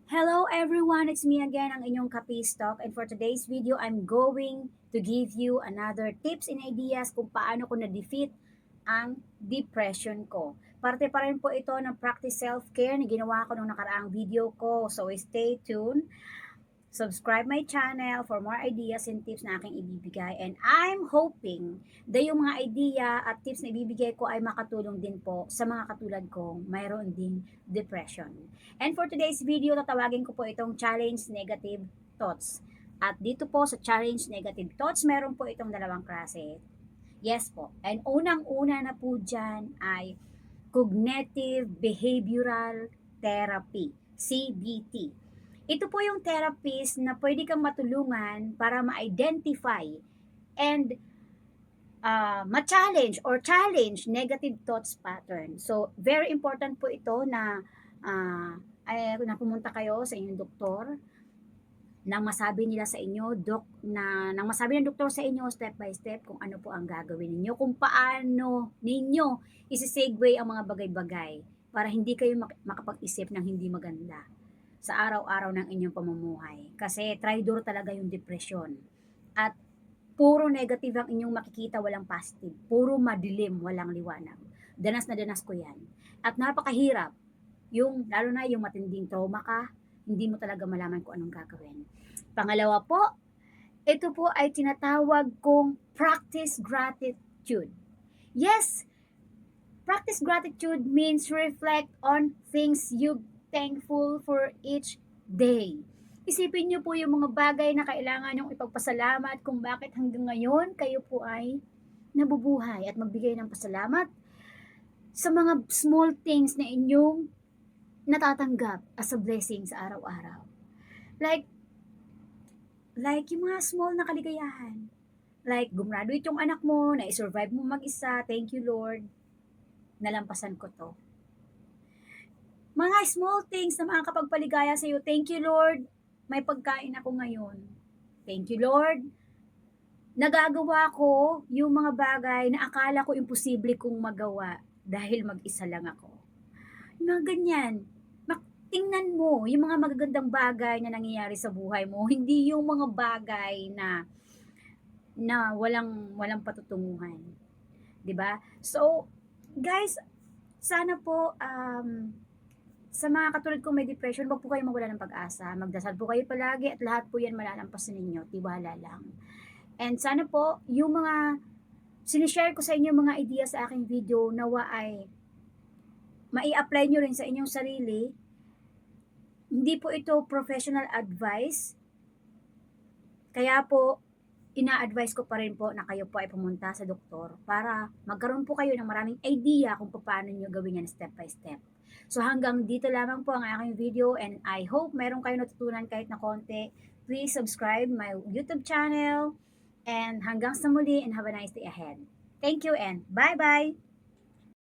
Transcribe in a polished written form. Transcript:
Hello everyone, it's me again, ang inyong Kapistok. And for today's video, I'm going to give you another tips and ideas kung paano ko na-defeat ang depression ko. Parte pa rin po ito ng practice self-care na ginawa ko nung nakaraang video ko. So stay tuned. Subscribe my channel for more ideas and tips na aking ibibigay. And I'm hoping na yung mga idea at tips na ibibigay ko ay makatulong din po sa mga katulad kong mayroon ding depression. And for today's video, tatawagin ko po itong challenge negative thoughts. At dito po sa challenge negative thoughts, meron po itong dalawang klase. Yes po. And unang-una na po dyan ay cognitive behavioral therapy, CBT. Ito po yung therapist na pwede kang matulungan para ma-identify and ma-challenge or challenge negative thoughts pattern. So, very important po ito na na pumunta kayo sa inyong doktor nang masabi nila sa inyo, nang masabi ng doktor sa inyo step by step kung ano po ang gagawin ninyo, kung paano ninyo isi-segue ang mga bagay-bagay para hindi kayo makapag-isip ng hindi maganda sa araw-araw ng inyong pamumuhay. Kasi traidor talaga yung depression. At puro negative ang inyong makikita, walang positive. Puro madilim, walang liwanag. Danas na danas ko yan. At napakahirap. Lalo na yung matinding trauma ka, hindi mo talaga malaman kung anong gagawin. Pangalawa po, ito po ay tinatawag kong practice gratitude. Yes, practice gratitude means reflect on things you thankful for each day. Isipin niyo po yung mga bagay na kailangan niyong ipagpasalamat kung bakit hanggang ngayon kayo po ay nabubuhay at magbigay ng pasalamat sa mga small things na inyong natatanggap as a blessing sa araw-araw. Like yung mga small na kaligayahan. Like, gumraduate yung anak mo, na i-survive mo mag-isa, thank you Lord, nalampasan ko to. Mga small things na makakapagpaligaya sa iyo. Thank you, Lord. May pagkain ako ngayon. Thank you, Lord. Nagagawa ko yung mga bagay na akala ko imposible kong magawa dahil mag-isa lang ako. Yung mga ganyan. Tingnan mo yung mga magagandang bagay na nangyayari sa buhay mo. Hindi yung mga bagay na walang patutunguhan. 'Di ba? So, guys, sana po sa mga katulad kong may depression, wag po kayo mawala ng pag-asa. Magdasal po kayo palagi at lahat po yan malalampasan ninyo. Tiwala lang. And sana po, yung mga sinishare ko sa inyo mga idea sa aking video, nawa ay mai-apply nyo rin sa inyong sarili. Hindi po ito professional advice. Kaya po, ina-advise ko pa rin po na kayo po ay pumunta sa doktor para magkaroon po kayo ng maraming idea kung paano nyo gawin yan step by step. So hanggang dito lamang po ang aking video and I hope meron kayo natutunan kahit na konti. Please subscribe my YouTube channel and hanggang sa muli and have a nice day ahead. Thank you and bye-bye!